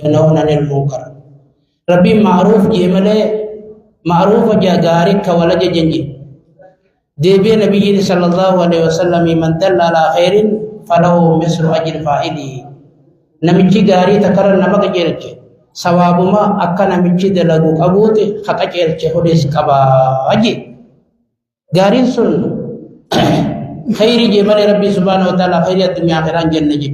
وينهون عن المنكر ربي معروف جمله معروف جارك ولا جنجي ديبي نبي صلى الله عليه وسلم من دل على خير فله مثل أجر فاعله نمشي غاري تكرر نمك جيرك ثواب ما أكن نمشي دلغو أبوت حق جيرك هديس كبا أجي غاري سن خير جمال ربي سبحانه وتعالى خير الدنيا آخرة جنة جي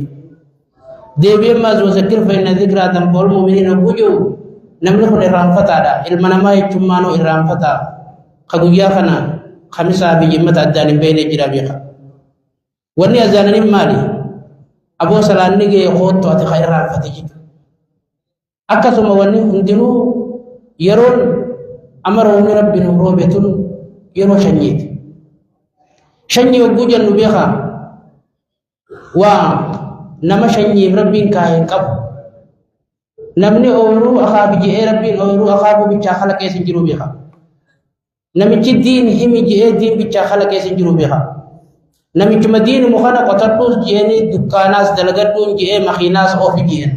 ديبي ما ذكر فإن ذكر تنفع المؤمنين وجو نملك الإرام فتاة المنما يجمعنا إرام فتاة خجويا خنا خمسة بجمة الدان بين جرابيها وني أزانني مالي أبو سلام نيجي يخوض تواتي خير إرام فتيجي أكثر ما وني هندلو يرون أمره من ربنا روبتون يرو شنيت شني وجوجا نبيها ونما شني ربين كاين كب نمني أورو أخاب جي ربين أورو أخاب بيتشا خلق يسنجرو بها نمشي دين هم جي دين بيتشا خلق يسنجرو بها نمشي مدين مخانا قطرطوس جيني دكاناس دلغتون جي مخيناس أوفي جيين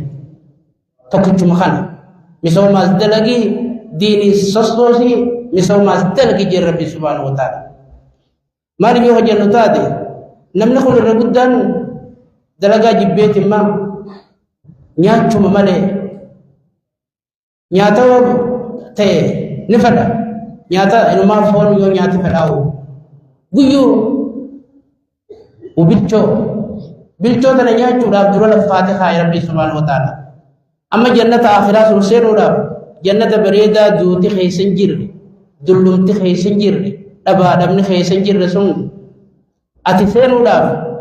تكتش مخانا مسو ماز دلغي ديني سستوسي مسو ماز دلغي جي ربي سبحانه وتعالى مالي بيوه جنو تادي نمنخل الرقودان دلغا جبيت ما نياتشو ممالي nyata te ni fada nyata ino ma fon yo nyata fada o guyu ubilcho bilcho tana nyatu da abdurul fatiha ya rabbi subhanahu wa ta'ala amma jannata akhirah surseru da jannata barida duti khaysan jirri dullumti khaysan jirri daba damni khaysan jirri sun ati seru da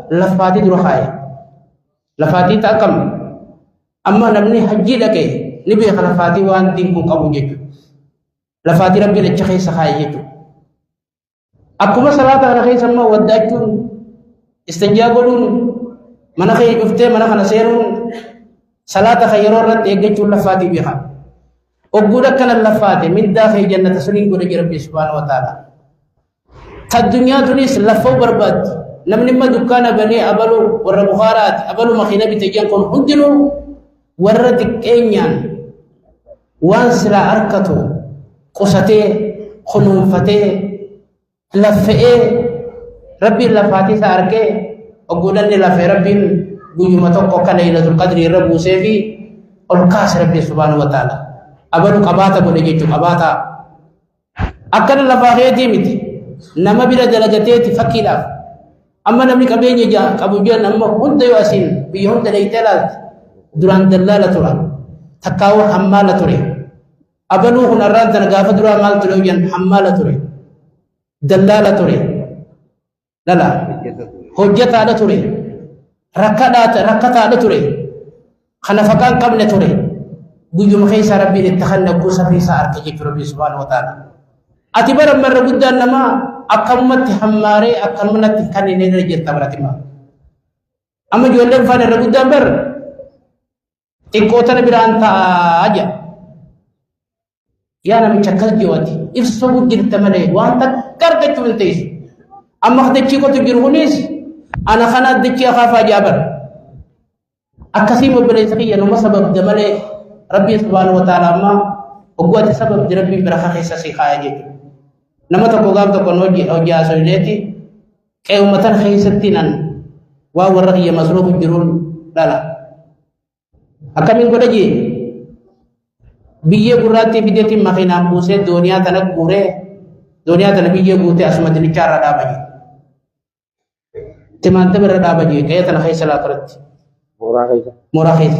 lafati duro khay lafati ta kam amma namni haji dake نبي خلافاتي وان دينكم قبو جيجو لفاتي ربي لتشخي سخاي جيجو أكما صلاة أنا خي سما وداجون استنجابون منا خي جفتة منا خنا سيرون صلاة خيرون رد يجيجو لفاتي بيها أقول كان اللفاتي من داخل جنة سنين قول ربي سبحانه وتعالى الدنيا تنيس لفو برباد نمني ما دكان بني أبلو ور بخارات أبلو مخينا بتجيان كون هندلو ورد كينيان وانسلا أركتو قصتي خنوفتي لفئي ربي لفاتي ساركي أقولني لفئ ربي قيمتك وكان ليلة القدر ربو سيفي القاس ربي سبحانه وتعالى أبلو قباتا بنجيتو قباتا أكن لفاقية ديمتي نما بلا دلجتي فكيلا أما نملك أبيني جا أبو جان أما هند يواسين بيهم دليتلات duraan dallala tura takkaawwa hammaala ture abaluu kun arraan tana gaafa duraa maal ture hojjan hammaala ture dallaala ture lala hojjataadha ture rakkataadha ture kana faqaan qabne ture guyyuma keessa rabbiin itti kanna guusa fiisaa arge jechuu rabbii subhaanahu wa ta'ala ati bara marra guddaan namaa akkamumatti hammaaree akkamumatti kan inni irra jirta baratima amma ijoolleen faan irra guddaan bar إكوتنا بران تاجا يا نبي شكل جواتي إفسو جرت ملأ وانت كرك تولتيس أما خد تشيكو تجرونيس أنا خنا دتشي أخاف جابر أكسيم بريسكية نما سبب دملة ربي سبحانه وتعالى ما أقوى سبب ربي برخا خيسا سيخايا جيك نما تقوغام تقنوجي أو جاسو إليتي كي أمتن خيستينان وورغي مسروق جرون لا لا akamin goda je biyye gurratti fideti makina buse dunia tanak gure dunia tan biyye gute asmat ni cara dabaji teman teman dabaji kaya tan khay sala karat murah khay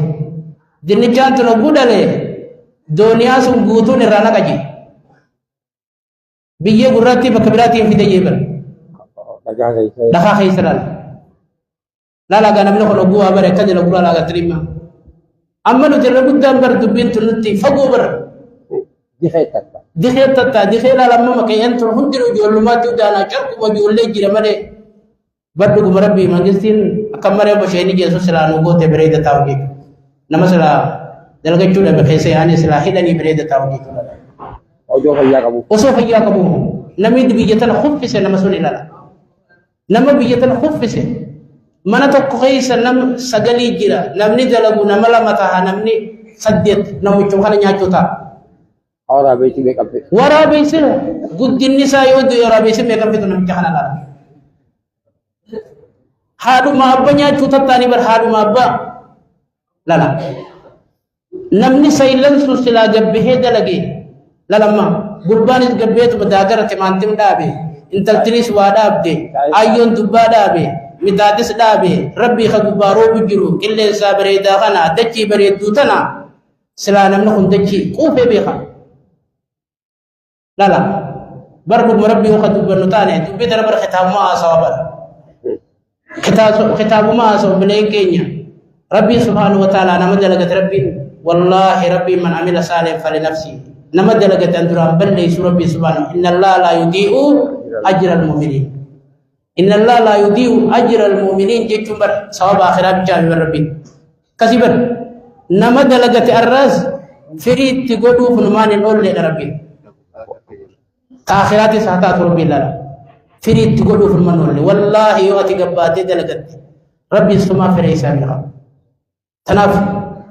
dinni chan tan gudale dunia sum gutu ni rana kaji biyye gurratti bakabirati fideye ber daga khay sala la gana min ko gua bare kadila gura la ga terima أما لو ترى قدام برد بنت نتي فقو بر دخيل تتا دخيل لما ما كان ترى هم ترى جول ما تودانا شرق وجول لي جرا مره برد كمربي مانجستين كمرة بشيني جالس سلانو قو تبريد تاوجي نمسلا دلقة جولا بخيسة يعني سلاحي دني بريد تاوجي أوجو خيا كبو نميد بيجتنا خوف في نمسوني لا نما بيجتنا خوف mana tokko keessa nam sagalii jira namni dalagu nama lama taha namni saddeet namichum kana nyaachuuta waraabeysi meeqa fi waraabeysi guddinni isaa yoo du'e waraabeysi meeqa fitu namicha kana laala haadhuma abbaa nyaachuu tattaanii bar haadhuma abbaa lala namni saylan sun silaa gabbihee dalage lalamma gurbaanis gabbeetuma daagarate maantim dhaabe intaltinis waa dhaabde ayyoon dubbaa dhaabe midaatis dhaabe rabbii ka gubbaa roobu jiru qilleensaa bareedaa kana dachii bareedduu tana silaa namni kun dachii quufee beeka lala bar dhugma rabbii ka dubbannu taane dubbii tana bar kitaabumaa haasawa bar kitaabumaa haasawa bileen keenya rabbii subhaanahu wa ta'ala nama dalagate rabbiin wallaahi rabbiin man amila saalihan falinafsihi nama dalagate an duraan balleeysu rabbii subhaanahu inna allaha laa yudii'u ajra almu'miniin inna allaha laa yudii'u ajra almu'miniin jechuun bar sawaba akhiraa bichaafi bar rabbiin kasi bar nama dalagate arraas firiitti godhuuf numaan hin oolleedha rabbiin ta akhiraatis haa taatu rabbiin lala firiitti godhuuf numaan oolle wallaahi yoo ati gabbaatee dalagatte rabbiin sumaa firee isaa beeka tanaaf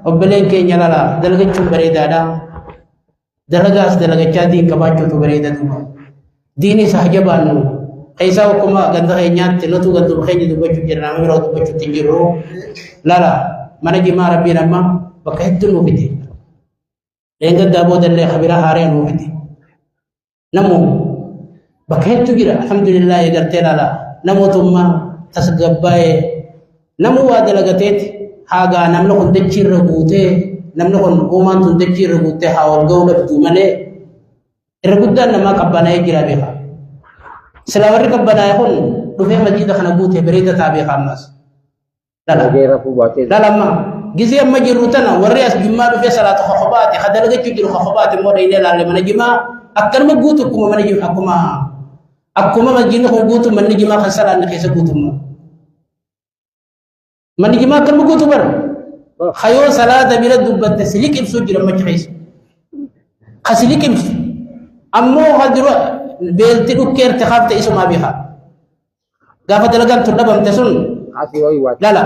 obboleen keenya lala dalagachuun bareedaadha dalagaas dalagachaa diin qabaachuutu bareeda duuba diini isaa jabaannu keessaa akkuma ganda keenyaatti nutu ganduma keenya dubbachuu jirra nama biroo dubbachuutti hin jirru lala mana jimaa rabbiin amma bakka hedduu nuu fide leengaddaa boodallee kabira haaree nuu fide namu bakka hedduu jira alhamdulillah eegartee lala namootummaa tasgabbaa'ee namu waa dalagateeti haga namni kun dachiirra guutee namni kun uumaan tun dachiirra guutee haa wal ga'uu dhabdu malee irra guddaan namaa qabbanaa'ee jira beeka silaa warri qabbanaa'e kun dhufee masjiida kana guutee bareeda taa beeka ammas lalamma gisee amma jirru tana warri as jimmaa dhufee salaata kokobaati ha dalagachuu jiru kokobaati immoo dhaynee laalle mana jimaa akkanuma guutu akkuma mana jimaa akkuma masjiidni kun guutu manni jimaa kan salaanni keessa guutummaa man jimaa kan guutu bar khayoo salaata bira dubbatte silik ibsu jira machi keessa khasilik ibsu ammoo hadru beelti dhukkeerte qabte isuma biha gaafa dalagan tudhabamte sun lala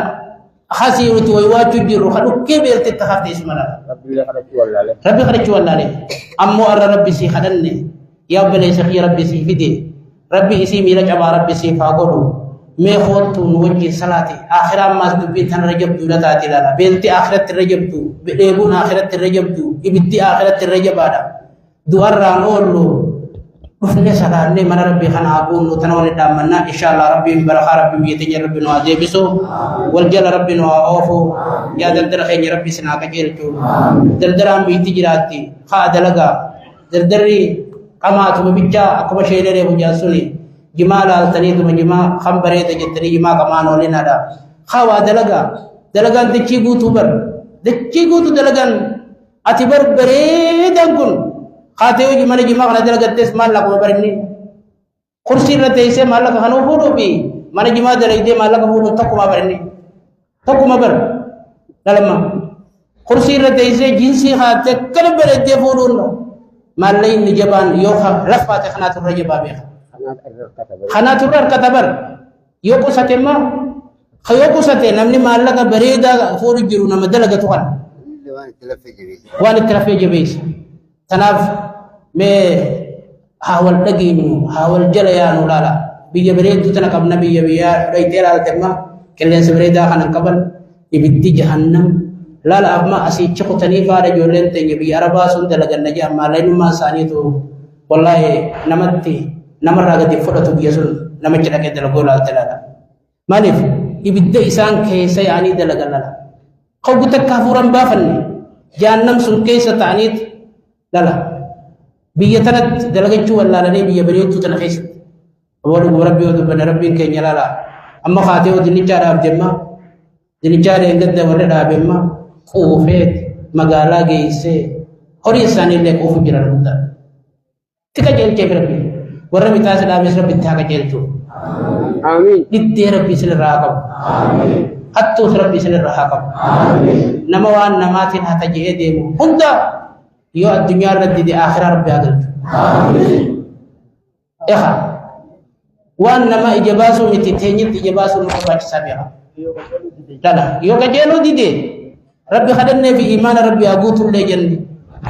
khasi uti way waaju jiru khadukke beelti takhafte isuma lala rabbi khadachu wallahi ammoo arra rabbi si khadanne ya bale sakhi rabbi si fide rabbi isi mila jaba rabbi si faqodu mee khootu nu wajji salaati akhiraa maas dubbii tan rajabdu lataati lala beelti akhiratti rajabdu beebuun akhiratti rajabdu ibiddi akhiratti rajabaadha du'arraan oollu dhufne salaanne mana rabbii kana haquunnu tana wani dhaammanna inshallah rabbiin barakaa rabbiin biyyateenya rabbi nu adeebisu wal jala rabbi nu haa oofu yaa daldala keenya rabbi sinaa qajeelchu daldalaan biitti jiraatti haa dalagaa daldarri qamaatuma bichaa akkuma sheeleree bujaan suni jimaa laaltanii tuma jimaa kan bareeda jettanii jimaa qamaan oolinaadha haa dalagaan dachii guutuu bar dachii guutuu dalagaan ati bar bareedan kun haatee hojii mana jimaa kana dalagattes maallaquma barinni kursii irra teessee maallaqa kanuu fuudhuu fi mana jimaa dalaydee maallaqa fuudhuun tokkuma bar dhalama kursii irra teessee jinsii haatee kana bareeddee fuudhuun maallayni jabaan yoo lafaate kanaatu irra jabaa beeka kanaatu irra katabar yoo qusate ma yoo qusate namni maallaqa bareedaa fuudhu jiru nama dalagatu kana waan itti lafee jabeessa tanaaf mee haa wal dhageenyu haa wal jala yaanu laala biyya bareedduu tana qabna biyya dhaytee laaltemma qilleensa bareedaa kanan qaban ibiddi jahannam laala amma asiichi kutanii faadha ijoolleen teenya biyya arabaa sun dalaganna jedhan maallaqnummaan isaaniitu wallaahi namatti namarraa gadi fudhatu biyya sun namichi dhaqee dalagoo laalte laala maaliif ibidda isaan keessa yaanii dalagan lala qawwu takka hafuuran baafanne jahannam sun keessa ta'aniit lala biyya tanatti dalagachuu wallaalanii biyya bareedduu tana keessatti aboodhu rabbii odubbanne rabbiin keenya lala amma kaatee dinnichaa dhaabdemma dinnichaa deengadda warra dhaabemma quufeet magaalaa geessee horii isaaniillee quufu jiran guddaa itti qajeelcheef rabbi warra bitaas dhaabees rabbi itti haa qajeelchu dhiddee rabbi isinirraa haa qabu hattuus rabbi isinirraa haa qabu nama waan namaatiin haa tajee deemu hunda yoo addunyaa irratti dide akhiraa rabbi haa galchu eha waan nama ija baasuu miti teenyitti ija baasuu nu barbaachisaa beeka lala yoo qajeeluu dide ربي خدني في إيمان ربي أقوت اللي جنة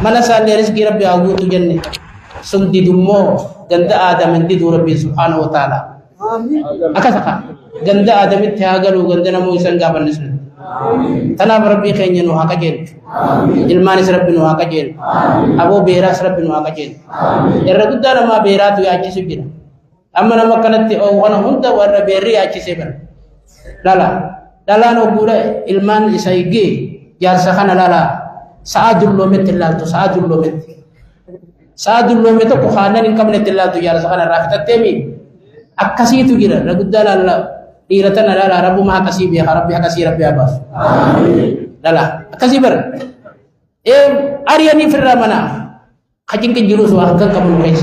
من سأل رزق ربي أقوت جنة سندي دمو جند آدم اندي ربي سبحانه وتعالى أكثر جند آدم التهاجر وجند نمو يسنجاب النسل تنا ربي خيني نوها كجيل المانس ربي نوها كجيل أبو بيراس ربي نوها كجيل الرجل ده لما بيرات ويأتي سجنا أما لما كانت أو أنا هندا ورا بيري أتي سبنا لا نقول المان إسايجي جالس خنا لا سعد اللومت الله سعد اللومت كخانا إنكم نتلا جالس خنا رافت التمي أكسي تجرا الرجل ده لا ديرتنا لا رب ما كسي بيا ربي كسي ربي أباس لا كسي بر أرياني في الرمنا خجين كجلوس وأحكام كمل كيس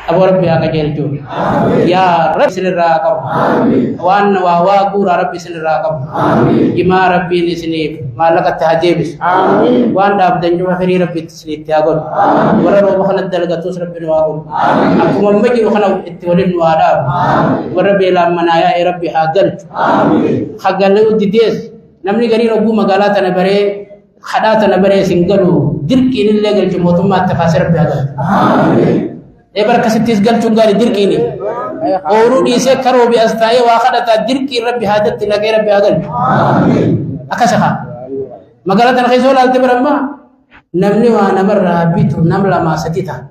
أبو ربي أكجيل جو يا رب سن الراكب وان وواقور ربي سن الراكب جما ربي نسنيب مالك التهجيبس وان داب دنجو فري ربي تسنيب تياغون ورا رو بخنا دلغتوس ربي نواغون أكو ممجي بخنا اتولين واداب وربي لامنا يا ربي حاجل حاجل ديديس نمني غري ربو مغالاتنا بري خداتنا بري سنگلو دركين اللي غل جموتما تفاسر بياغل ebar kasitis gal cunggali dirkini oru di se karo bi astaye wa khadata dirki rabbi hajati la rabbi agal akasha magalatan khayzol al tibrama namni wa namarra bitu namla ma satita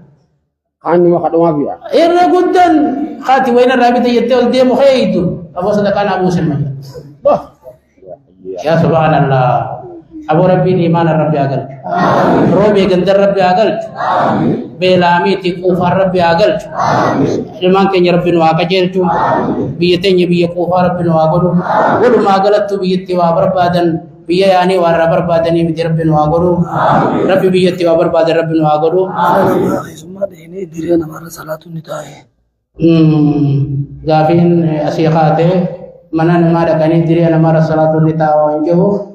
kan ma kadoma biya irna guddan khati wayna rabita yetel demo khaytu abu sadaqana abu sulman ya subhanallah abu rabbi iman rabbi agal robe gandar rabbi agal belami ti kufar rabbi agal ilman ke rabbi no akajeltu biyatenya biya kufar rabbi no agodu wal magalatu biyati wa barbadan biya yani wa barbadani bi rabbi no agodu rabbi biyati wa barbadan rabbi no agodu summa dene dire namara salatu nitaye gafin asiqate manan mada kani dire namara salatu nitawa injo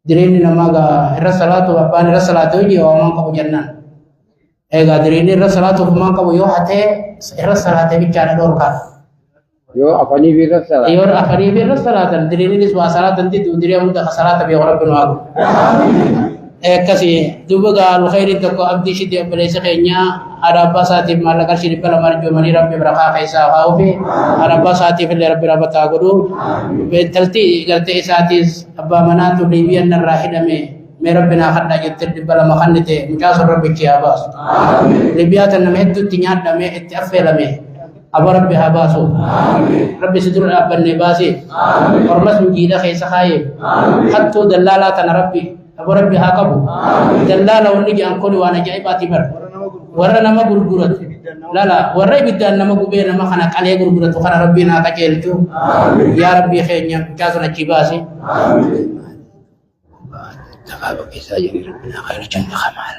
dirini namaga salatu apani salatu ji wa man ko jannan ega dirini salatu man ko yo hate salatu bicara dorka yo apani bi salatu dirini ni salatu nanti diri unda salatu bi rabbina wa kasi dubaga al khairi ko abdi shidi abalisa kenya ada basati malaka shiri pala marjo mani rabbi baraka kaisa khaufi ada basati fil rabbi rabata gudu bentalti galte isatis abba manatu libiyan rahidame me rabbina khadda jitti bala makhanite mujasu rabbi ki abas libiyatan nameddu tinyada me ittafela me abu rabbi habasu rabbi sidur abban nibasi hormas mujida kaisa khaye hattu dalalatan rabbi abu rabbi hakabu dalala wonni ankoli wana jaibati bar warra nama gurgurat lala warra bidan nama gube nama khana kale gurgurat khana rabbina ka jeltu ya rabbi khaynya kasuna cibasi tababu bisa jadi rabbina khair jannah kamal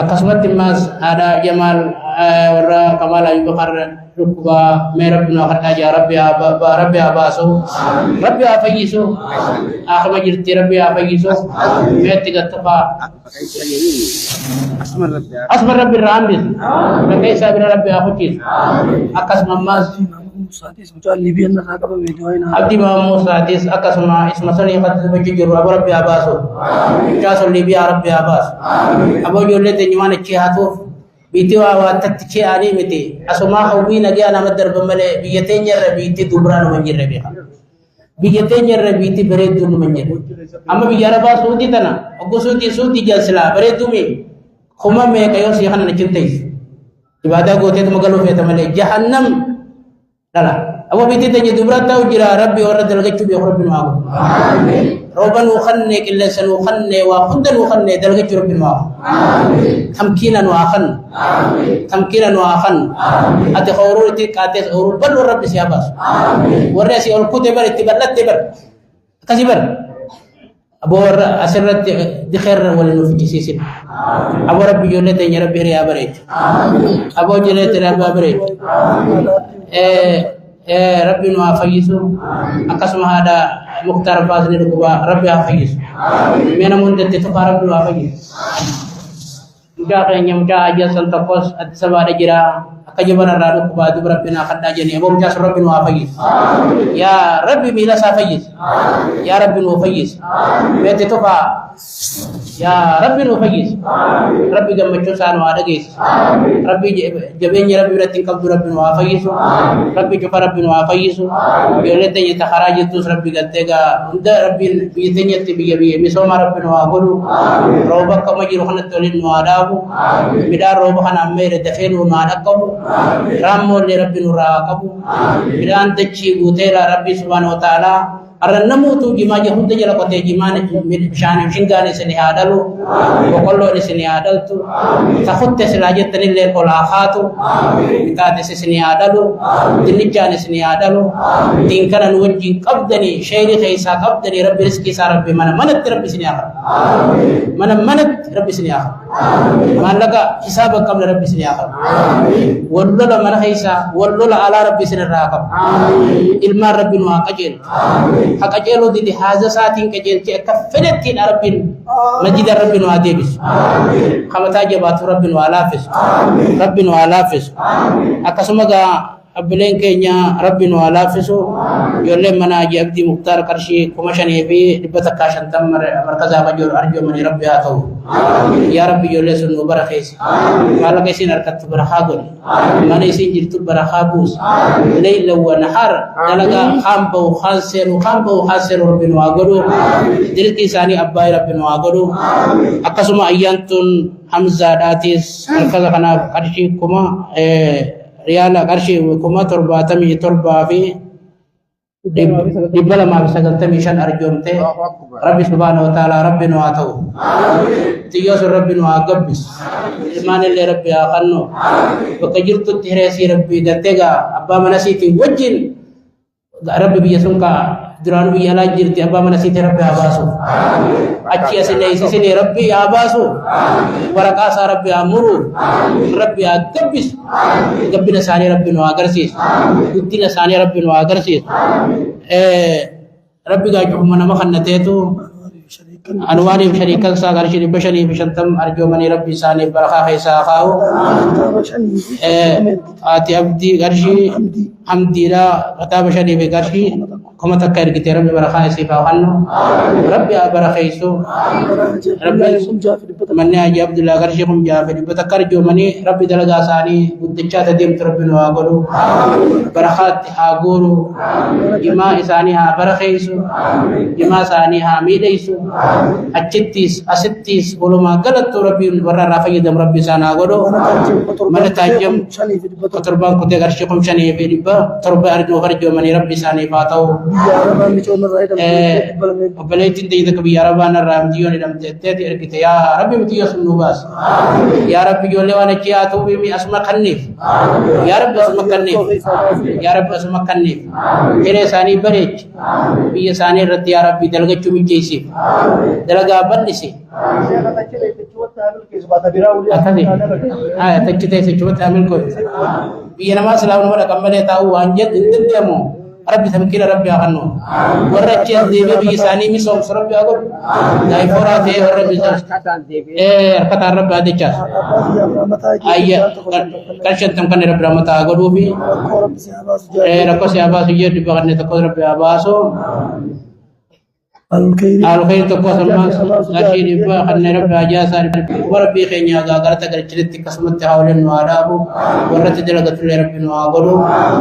akasmat mas ada jamal warra kamal ayu bakar rukba merab no khata ya rabbi abasu rabbi afayisu akhma jirti rabbi afayisu metiga tafa asmar rabbi rambil bagai sabir rabbi afutis akas mamas musadis mutal libian na ka ba medyo na abdi musadis akas ma ismasani qad bajir rabbi abasu kasul libya rabbi abas abo jolle te nywana ci hatu biti wa tatci ani miti asuma hawi na gya na madar bamale biyatenya rabiti dubran manjir rabi biyatenya rabiti bere dun manjir amma biyara ba sudi tana ogo sudi jalsala bere dumi khuma me kayo si khana cintai ibada gote to magalo fe tamale jahannam lala abo biti te dubran taw jira rabbi wa radal gaccu bi rabbi ma amin روبان وخنّي كلا سن وخنّي وخندن وخنّي دلقة رب الماء تمكينا وآخن أتى خورو تكاتس خورو بل ورب سيابس ورّسي الكتب التبلت تبر كسبر أبو أسرت دخير ولا نفجسيس أبو رب جلته يا رب ريا بريت أبو جلته رب بريت ربي نوافيسو أقسم هذا مختار فازني ركوبا ربي أفيس من مندة تفارق نوافيس مجا كينيا مجا أجا سنتقص أتسبا رجرا أكجبنا الرادو كبادو ربنا خدا جني أبو جاس ربنا وافيس يا ربي ميلا سافيس يا ربي وفيس بيت تفا يا ربي وفيس ربي جمع سانو أدقيس ربي جبيني ربي رتين كبد ربنا وافيس ربي جف ربنا وافيس يولد يتخراج توس ربي قلتega عند ربي بيتني تبي مسوم ربنا وأقوله روبا كم يروحنا تولين وادابو بدار روبا خنا أمير دفين ونادكبو رامو لربي نراقبو بدان تجي بوتيرا ربي سبحانه وتعالى arrannamutu jimaje hunda jala kote jimane shane shingane seni adalu bokollo ni seni adaltu takhutte silaje tanille kola khatu bitade seni adalu dinjane seni adalu dinkana wajin qabdani shayri khaysa qabdani rabbi rizqi sa rabbi manat rabbi seni akhir manat rabbi seni akhir malaga hisab qabla rabbi seni akhir wallo man khaysa wallo ala rabbi seni raqab ilma rabbi wa qajil حكاجلو دي هذا ساتين كجنتي كفلتين ربين مجد ربين واديبس خمتا جبات ربين والافس ربين والافس اكسمغا أبلين كينيا ربنا ولا فسو يولي مناجي أبدي مختار كرشي كمشان يبي لبتا كاشن تمر مركزا بجور أرجو من ربي آتو يا ربي يولي سنو برخيس قال كيسين أركت برخاقل من يسين جلتو برخابوس ليل ونحر نلقى خامبو خاسر ربنا وقلو دلتي ساني أباي ربنا وقلو أقسم أيانتون حمزة داتيس مركزا كنا كرشي كما ريالا قرشي وكما ترباتمي تربا في دبلا ما بسقلتمي شان أرجومتي ربي سبحانه وتعالى ربي نواتو تيوس ربي نواقبس إيمان اللي ربي آخنو وكجرت التهريسي ربي دتيغا أبا منسيتي وجن ربي بيسنكا دران بي على جرتي أبا منسيتي ربي آباسو أشياء سنة ربي آباسو ورقاسا ربي آمرو ربي آقبس قبنا ساني ربي نواقرسيس قدنا ساني ربي نواقرسيس ربي قاجب من مخنتيتو أنواني بشريكا ساقر شريف بشري بشنتم أرجو مني ربي ساني برخا خيسا خاو آتي أبدي غرشي حمدي لا غتا بشري بغرشي كما تكير كتير ربي برخا يسيفا وخنو ربي أبرخيسو ربي من أجي عبد الله غرشي هم جافر بتكر جو مني ربي دلغا ساني بدچا تديم ربي نواغلو برخات هاغورو جما إساني ها برخيسو جما ساني ها ميديسو أجتيس أستيس ولما قلت ربي ورا رافي دم ربي سانا غدو من تاجم كتربان كتير غرشكم شني في دبا تربى أرجو غرجو مني ربي ساني فاتو وبليتين دي ذكبي يا ربنا الرامجيون لم تأتي أركت يا ربي متيوس النوباس يا ربي جل وانا كياتو بمي أسمع كنيف يا رب أسمع كنيف يا رب أسمع كنيف كني ساني بريج بيه ساني رت يا ربي دلغة چومي جيسي دلغة بلسي أكذي تكتي سجوت أمين كوي بيه نما سلام نمر كمله تاو وانجت إنتن تيمو ربي تمكين ربي أخنو ورجع ديبي بيساني مسوم ربي أقول داي فورا دي ربي ركعت ربي هذا جاس أيه كرشن تم كن ربي رحمة أقول وفي ركوس يا باس يجي دبعنا تقول ربي أباسو الخير تقوى سلمان أشير إبا خلنا ربي أجاسا وربي خينيا غاغرت كرشلت قسمت حولن وارابو ورت دلغت ربي نواغلو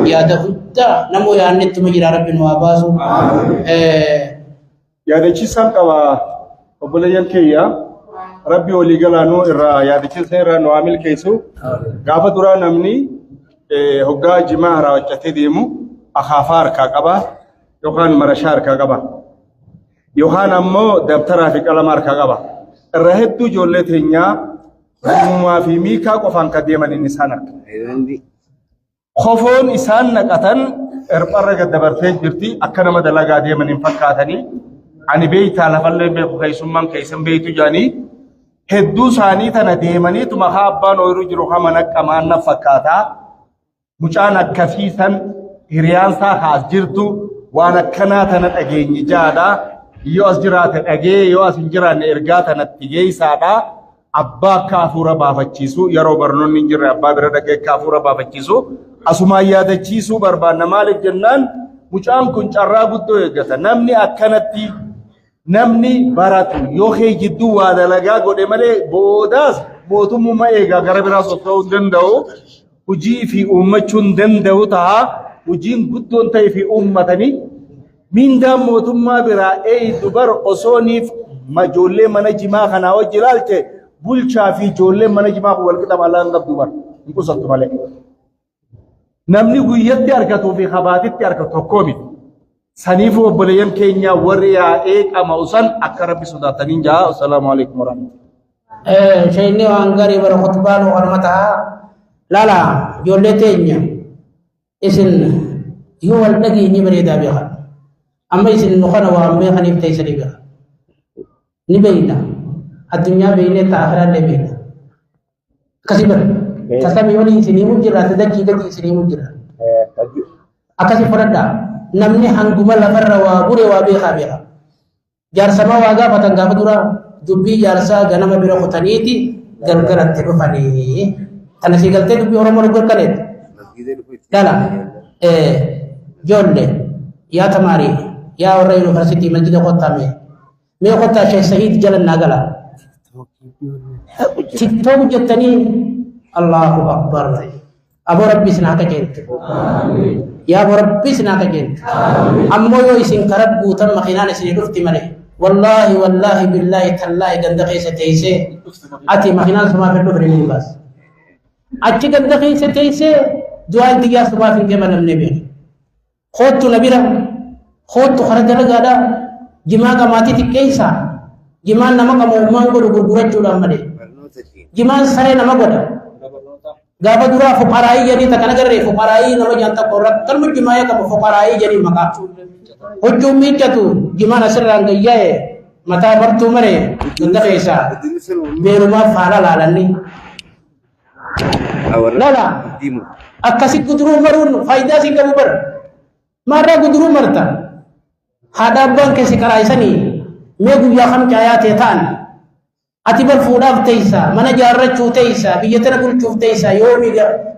يا دفتا نمو يا نت مجرى ربي نواباسو يا دشي سانكوا وبليان كيا ربي ولي غلانو إرا يا دشي سيرا نوامل كيسو غافا درا نمني هوغا جماع راوچتي ديمو أخافار كاقبا يوخان مرشار كاقبا يوهان أمو دبترا في كلامار كعبا الرهبتو جولتينيا ما في ميكا قفان كديما النسانك خوفون إسان نكتن إربارة دبرتين برتي أكنا مدلعا ديما نفكاتني أنا بيت على فلان بيكو كيسمان كيسم بيتو جاني هدو ساني تنا ديماني تما خابان ويروج روحا منك كمان نفكاتا مجانا كفيسن هريانسا خاص جرتو وانا كنا تنا أجيني جادا yoo as jiraatan dhagee yoo as hin jiraanne ergaa tanatti geessaadha abbaa akka hafuura baafachiisu yeroo barnoonni hin jirre abbaa bira dhaqee akka hafuura baafachiisu asumaan yaadachiisuu barbaanna. Maaliif jennaan mucaan kun carraa guddoo eeggata. Namni akkanatti namni baratu yoo kee jidduu waa dalagaa godhe malee boodaas mootummaa eegaa gara biraa socho'uu hin danda'u. Hojii fi uummachuu hin danda'u ta'a. Hojiin guddoon ta'e fi uummatanii mindaan mootummaa biraa eeyyidu bar osooniif ijoollee mana jimaa kanaa wajji ilaalte bulchaa fi ijoollee mana jimaa wal qixa malaan qabdu bar hin qusattu malee. Namni guyyatti argatuu fi habaatitti argatu tokkoo miti. Saniif obboleeyyan keenya warri yaa'ee qama'usan akka rabbi sodaataniin jaa. Assalaamu alaikum warahmatullahi. Shayni waan gaarii bara khutbaan walmataa lala ijoollee teenya isin yoo wal dhageenye bareedaa beekan amma isin nu kana waan beekaniif teessanii beekan ni beeyna addunyaa beeynee ta'aafiraallee beeyna akkasii bara tasamii olii isinii mujjirra tadachii gadi isinii mujjirra akkasii fudhadhaa namni hanguma lafarra waa bure waa beekaa beeka jaarsama waa gaafatan gaafa dura dubbii jaarsaa ganama bira kutaniiti gargaratti dhufanii kana si galtee dubbii oromoo gorkaneeti lala jolle yaa tamaarii yaa warra yuunivarsiitii masjida qottame mee qottaa Sheekh Sa'iid jalannaa gala tiktook jettanii Allahu akbar aboo rabbi isin haa qajeelchu yaa aboo rabbi isin haa qajeelchu ammoo yoo isin karaa guutan makiinaan isinii dhufti malee wallaahi billaahi tallaahi ganda keessa teessee ati makiinaan sumaa fedhu fedhanii baas achi ganda keessa teessee du'aan xiyyaa sumaa fi gama namne beeku kootu nabira kootu kara dalagaadha jimaa qamaatii xiqqeessa jimaan nama qamuummaan godhu gurgurachuudhaan malee jimaan saree nama godha gaafa duraa fuqaraayii jedhanii takka nagarree fuqaraayii nama jaan takka warra kalma jimaa qabu fuqaraayii jedhanii maqaa hojjuun miiccatu jimaan asirraan gayyaa'e mataa bartuu maree ganda keessa beerumaaf haala laalanni lala akkasi guduruu maruun faayidaa si qabu bar marraa guduruu marta haadha abbaan keessi qaraayisanii mee guyyaa kam caayaa ta'e ta'an ati bar fuudhaaf teessa mana jaarrachuu teessa biyya tana bulchuuf teessa yoo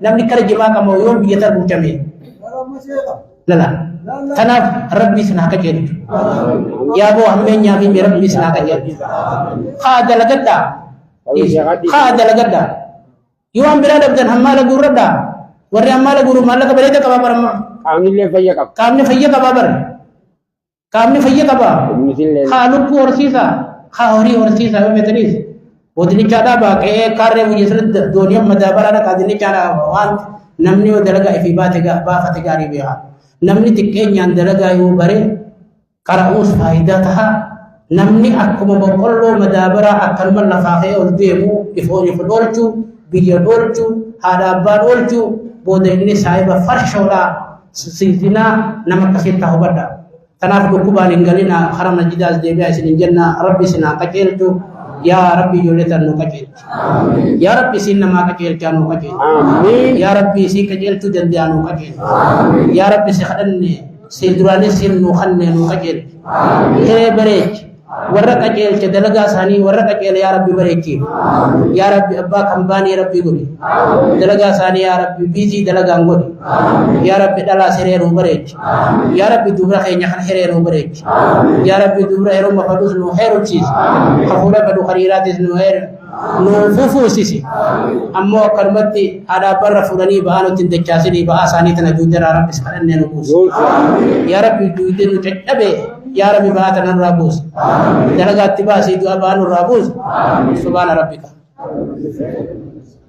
namni kara jimaa qabu yoo biyya tana bulchame lala kanaaf rabbi isin haa qajeelchu yaa boo hammeenyaa fi rabbi isin haa qajeelchu haa dalagaddaa yoo an biraa dabdan hammaala guurradhaa warri hammaala guuru maallaqa bareeda qabaa baramma qaamni fayya qabaa bar qaamni fayya qabaa haa lubbuu horsiisa haa horii horsiisa yoo beekaniis wadinichaadhaa baaqee kaarree buyya sirriitti doonii amma daabaraadha qaadinichaadhaa waan namni yoo dalagaa ifii baafate gaarii beeka namni xiqqeenyaan dalagaa yoo bare qara'uus faayidaa taha namni akkuma boqqolloo madaabaraa akkanuma lafaafee ol deemu ifoon ifin oolchuu biyya oolchuu haadha abbaan oolchuu booda inni saahiba farshoodhaa siisinaa nama akkasitti haa hubadha. Kanaaf dhukkubaan hin galina hara masjidaas deebi'aa isin hin jenna rabbi isin haa qajeelchu yaa rabbi ijoollee tan nu qajeelchu yaa rabbi isin namaa qajeelchaa nu qajeelchu yaa rabbi isin qajeelchuu danda'a nu qajeelchu yaa rabbi si kadhanne si duraanis sin nu kanne nu qajeelchu hiree bareechi warra qajeelcha dalagaa isaanii warra qajeela yaa rabbi bareechiif yaa rabbi abbaa kan baanii rabbi godhi dalagaa isaanii yaa rabbi biizii dalagaan godhi yaa rabbi dhalaa hireeruu bareechi yaa rabbi dubra keenya kan hireeruu bareechi yaa rabbi dubra heeruma fadhus nu heerumsiisi hafuula fadhu hariiraatis nu fufuusisi ammoo akkanumatti haadha abbaarra fuudhanii ba'aa nutti hin dachaasinii ba'aa isaanii tana duudaraa rabbis kadhannee nu buusu yaa rabbi duudee nu dadhabe yaa rabbi ba'aa tana nurraa buusu dalagaatti baasii du'a ba'aa nurraa buusu subhaana rabbika